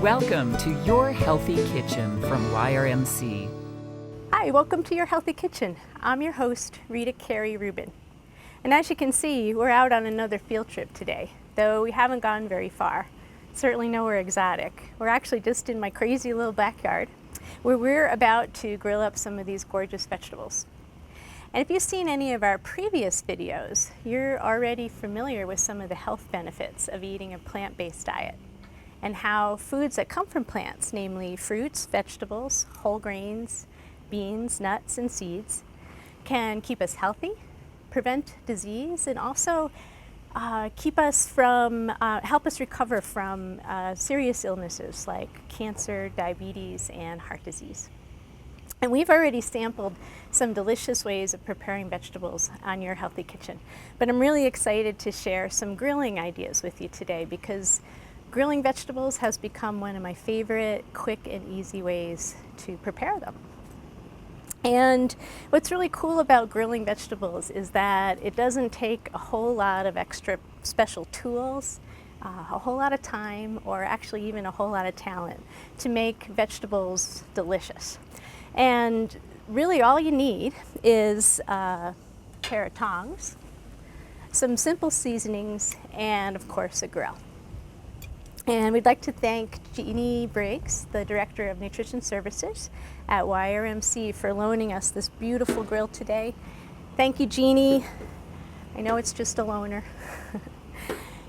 Welcome to Your Healthy Kitchen from YRMC. Hi, welcome to Your Healthy Kitchen. I'm your host, Rita Carey Rubin. And as you can see, we're out on another field trip today, though we haven't gone very far. Certainly nowhere exotic. We're actually just in my crazy little backyard, where we're about to grill up some of these gorgeous vegetables. And if you've seen any of our previous videos, you're already familiar with some of the health benefits of eating a plant-based diet, and how foods that come from plants, namely fruits, vegetables, whole grains, beans, nuts, and seeds, can keep us healthy, prevent disease, and also help us recover from serious illnesses like cancer, diabetes, and heart disease. And we've already sampled some delicious ways of preparing vegetables on Your Healthy Kitchen. But I'm really excited to share some grilling ideas with you today, because grilling vegetables has become one of my favorite quick and easy ways to prepare them. And what's really cool about grilling vegetables is that it doesn't take a whole lot of extra special tools, a whole lot of time, or actually even a whole lot of talent to make vegetables delicious. And really all you need is a pair of tongs, some simple seasonings, and of course a grill. And we'd like to thank Jeannie Briggs, the Director of Nutrition Services at YRMC, for loaning us this beautiful grill today. Thank you, Jeannie. I know it's just a loaner.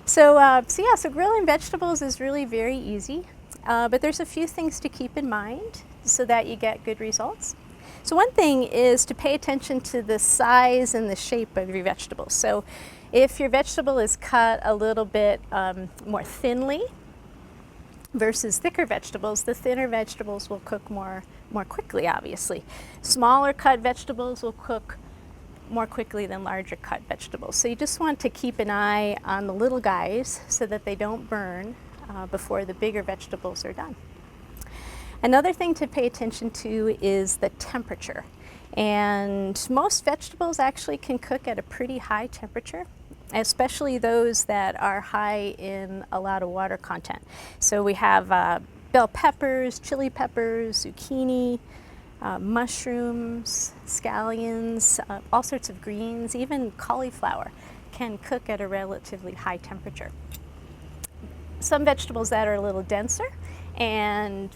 So grilling vegetables is really very easy, but there's a few things to keep in mind so that you get good results. So one thing is to pay attention to the size and the shape of your vegetables. So if your vegetable is cut a little bit more thinly versus thicker vegetables, the thinner vegetables will cook more quickly, obviously. Smaller cut vegetables will cook more quickly than larger cut vegetables. So you just want to keep an eye on the little guys so that they don't burn before the bigger vegetables are done. Another thing to pay attention to is the temperature. And most vegetables actually can cook at a pretty high temperature, especially those that are high in a lot of water content. So we have bell peppers, chili peppers, zucchini, mushrooms, scallions, all sorts of greens, even cauliflower can cook at a relatively high temperature. Some vegetables that are a little denser and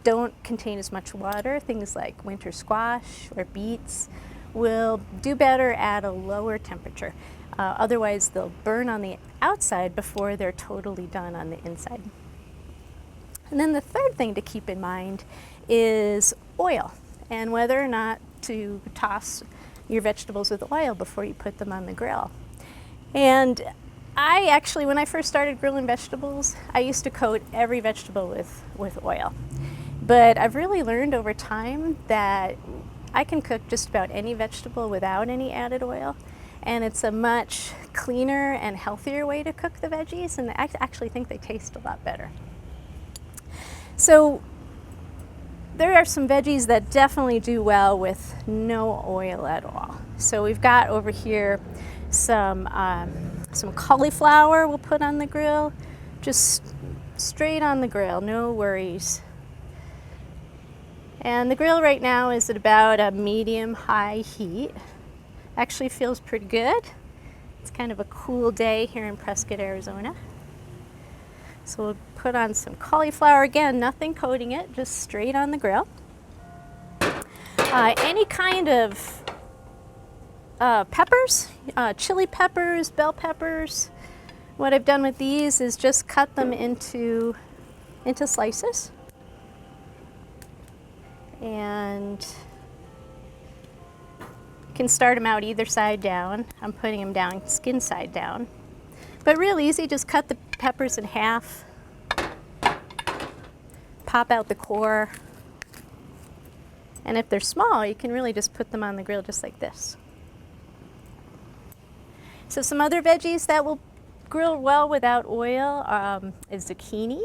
don't contain as much water, things like winter squash or beets, will do better at a lower temperature. Otherwise, they'll burn on the outside before they're totally done on the inside. And then the third thing to keep in mind is oil, and whether or not to toss your vegetables with oil before you put them on the grill. And I actually, when I first started grilling vegetables, I used to coat every vegetable with oil. But I've really learned over time that I can cook just about any vegetable without any added oil. And it's a much cleaner and healthier way to cook the veggies, and I actually think they taste a lot better. So there are some veggies that definitely do well with no oil at all. So we've got over here some cauliflower we'll put on the grill, just straight on the grill, no worries. And the grill right now is at about a medium-high heat. Actually feels pretty good. It's kind of a cool day here in Prescott, Arizona. So we'll put on some cauliflower, again, nothing coating it, just straight on the grill. Any kind of peppers, chili peppers, bell peppers. What I've done with these is just cut them into slices. And you can start them out either side down. I'm putting them down skin side down. But real easy, just cut the peppers in half, pop out the core, and if they're small, you can really just put them on the grill just like this. So some other veggies that will grill well without oil is zucchini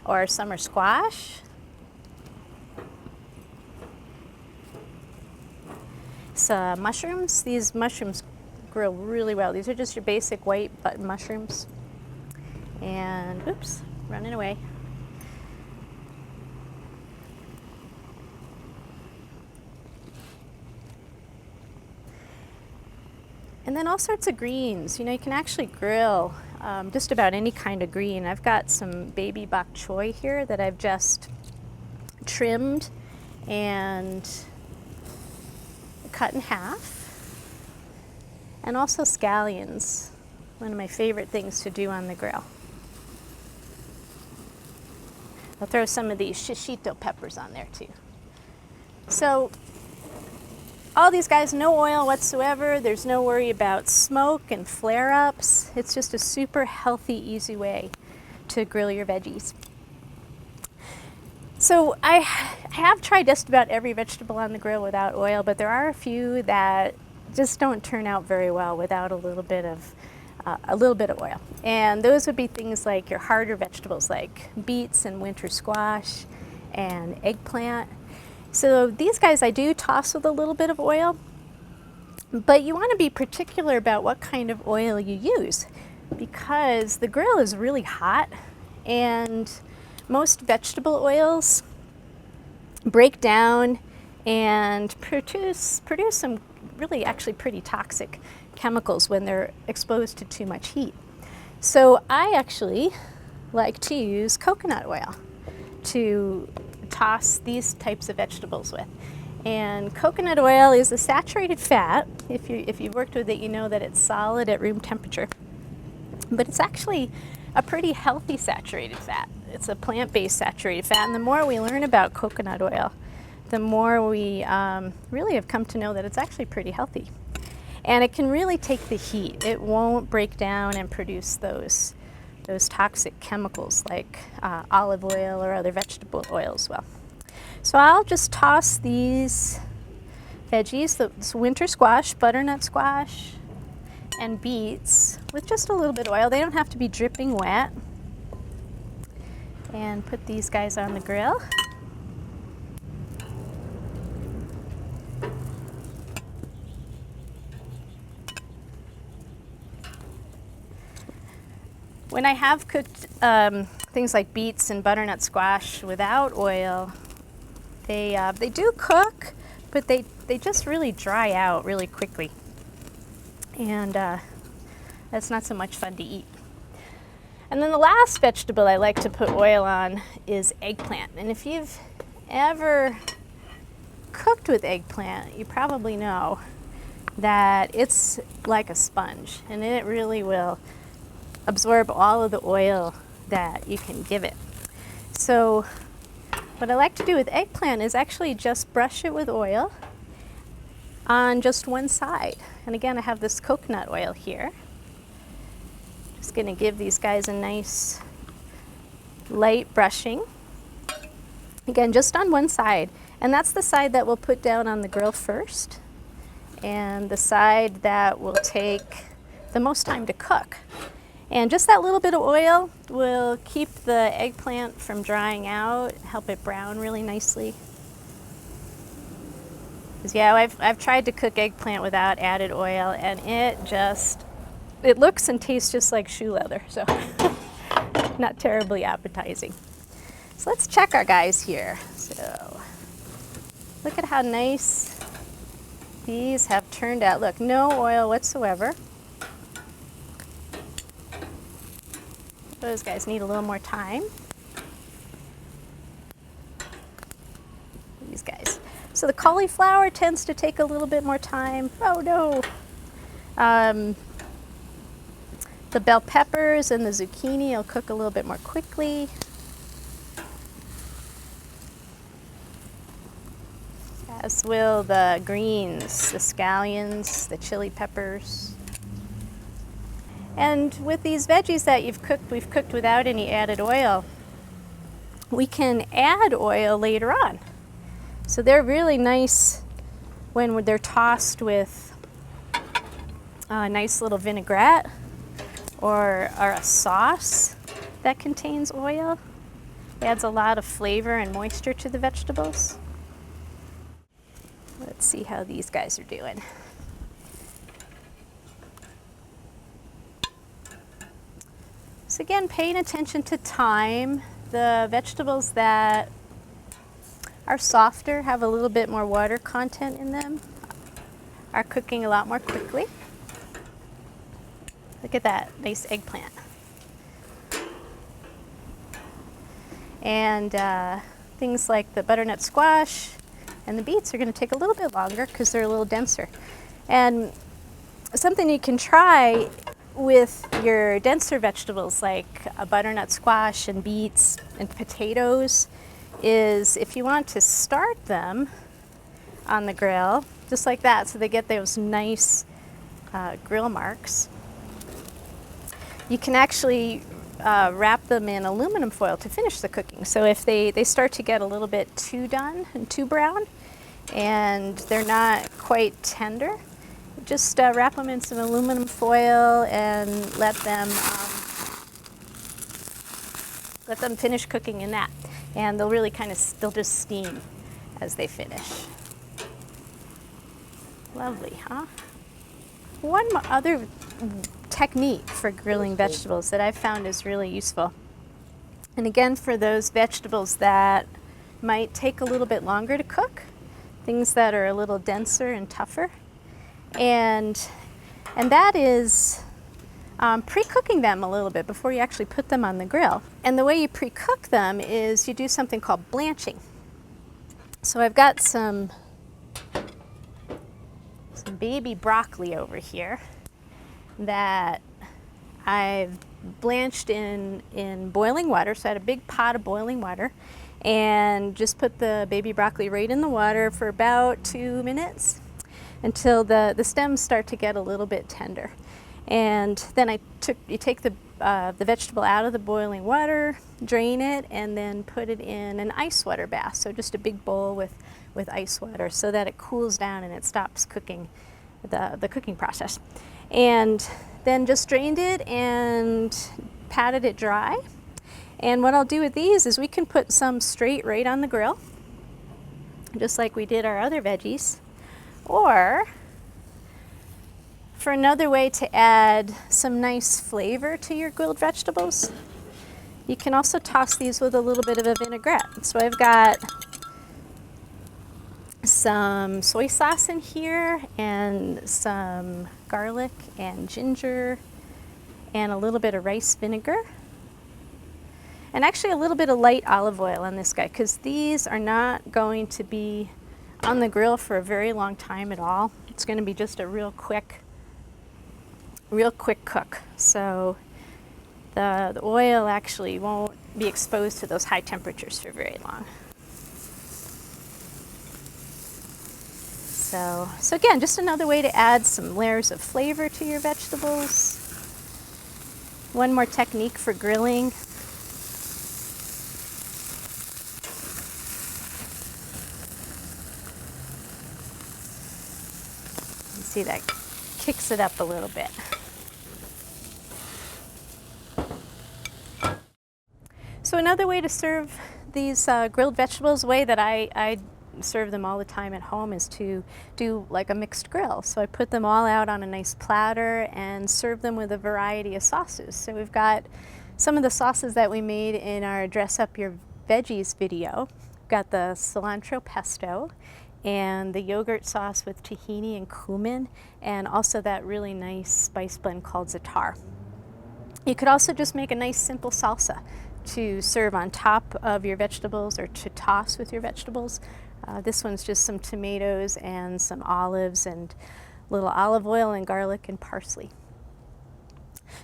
or summer squash. So mushrooms, these mushrooms grill really well. These are just your basic white button mushrooms. And, oops, running away. And then all sorts of greens. You know, you can actually grill just about any kind of green. I've got some baby bok choy here that I've just trimmed and cut in half. And also scallions, one of my favorite things to do on the grill. I'll throw some of these shishito peppers on there too. So all these guys, no oil whatsoever. There's no worry about smoke and flare-ups. It's just a super healthy, easy way to grill your veggies. So I have tried just about every vegetable on the grill without oil, but there are a few that just don't turn out very well without a little bit of oil. And those would be things like your harder vegetables like beets and winter squash and eggplant. So these guys I do toss with a little bit of oil, but you want to be particular about what kind of oil you use because the grill is really hot and most vegetable oils break down and produce some really actually pretty toxic chemicals when they're exposed to too much heat. So I actually like to use coconut oil to toss these types of vegetables with. And coconut oil is a saturated fat. If you've worked with it, you know that it's solid at room temperature. But it's actually a pretty healthy saturated fat. It's a plant-based saturated fat. And the more we learn about coconut oil, the more we really have come to know that it's actually pretty healthy. And it can really take the heat. It won't break down and produce those toxic chemicals like olive oil or other vegetable oils well. So I'll just toss these veggies, this winter squash, butternut squash, and beets with just a little bit of oil. They don't have to be dripping wet. And put these guys on the grill. When I have cooked things like beets and butternut squash without oil, they do cook, but they just really dry out really quickly. And that's not so much fun to eat. And then the last vegetable I like to put oil on is eggplant. And if you've ever cooked with eggplant, you probably know that it's like a sponge, and it really will absorb all of the oil that you can give it. So what I like to do with eggplant is actually just brush it with oil on just one side. And again, I have this coconut oil here. Just going to give these guys a nice light brushing. Again, just on one side. And that's the side that we'll put down on the grill first, and the side that will take the most time to cook. And just that little bit of oil will keep the eggplant from drying out, help it brown really nicely. Because yeah, I've tried to cook eggplant without added oil, and it looks and tastes just like shoe leather, so not terribly appetizing. So let's check our guys here. So look at how nice these have turned out. Look, no oil whatsoever. Those guys need a little more time. These guys. So the cauliflower tends to take a little bit more time. Oh no. The bell peppers and the zucchini will cook a little bit more quickly. As will the greens, the scallions, the chili peppers. And with these veggies that we've cooked without any added oil, we can add oil later on. So they're really nice when they're tossed with a nice little vinaigrette or a sauce that contains oil. It adds a lot of flavor and moisture to the vegetables. Let's see how these guys are doing. So again, paying attention to time. The vegetables that are softer, have a little bit more water content in them, are cooking a lot more quickly. Look at that nice eggplant. And things like the butternut squash and the beets are going to take a little bit longer because they're a little denser. And something you can try with your denser vegetables like a butternut squash and beets and potatoes is if you want to start them on the grill, just like that, so they get those nice grill marks, you can actually wrap them in aluminum foil to finish the cooking. So if they start to get a little bit too done and too brown and they're not quite tender, just wrap them in some aluminum foil and let them finish cooking in that. And they'll really they'll just steam as they finish. Lovely, huh? One other technique for grilling vegetables that I've found is really useful. And again, for those vegetables that might take a little bit longer to cook, things that are a little denser and tougher, and that is pre-cooking them a little bit before you actually put them on the grill. And the way you pre-cook them is you do something called blanching. So I've got some baby broccoli over here that I've blanched in boiling water. So I had a big pot of boiling water and just put the baby broccoli right in the water for about 2 minutes until the stems start to get a little bit tender. And then you take the vegetable out of the boiling water, drain it, and then put it in an ice water bath. So just a big bowl with ice water so that it cools down and it stops cooking, the cooking process. And then just drained it and patted it dry. And what I'll do with these is we can put some straight right on the grill, just like we did our other veggies. Or for another way to add some nice flavor to your grilled vegetables, you can also toss these with a little bit of a vinaigrette. So I've got some soy sauce in here and some garlic and ginger and a little bit of rice vinegar. And actually a little bit of light olive oil on this guy, because these are not going to be on the grill for a very long time at all. It's going to be just a real quick cook. So the oil actually won't be exposed to those high temperatures for very long. So again, just another way to add some layers of flavor to your vegetables. One more technique for grilling. See, that kicks it up a little bit. So another way to serve these grilled vegetables, the way that I serve them all the time at home, is to do like a mixed grill. So I put them all out on a nice platter and serve them with a variety of sauces. So we've got some of the sauces that we made in our Dress Up Your Veggies video. We've got the cilantro pesto and the yogurt sauce with tahini and cumin, and also that really nice spice blend called za'atar. You could also just make a nice simple salsa to serve on top of your vegetables or to toss with your vegetables. This one's just some tomatoes and some olives and a little olive oil and garlic and parsley.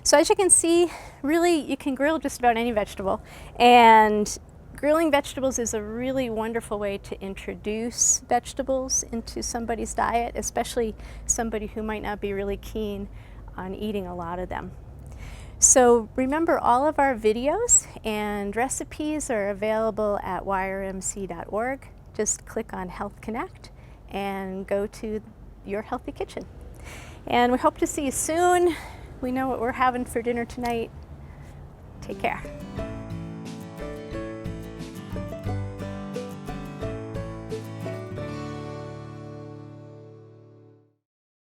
So as you can see, really you can grill just about any vegetable, and grilling vegetables is a really wonderful way to introduce vegetables into somebody's diet, especially somebody who might not be really keen on eating a lot of them. So remember, all of our videos and recipes are available at yrmc.org. Just click on Health Connect and go to Your Healthy Kitchen. And we hope to see you soon. We know what we're having for dinner tonight. Take care.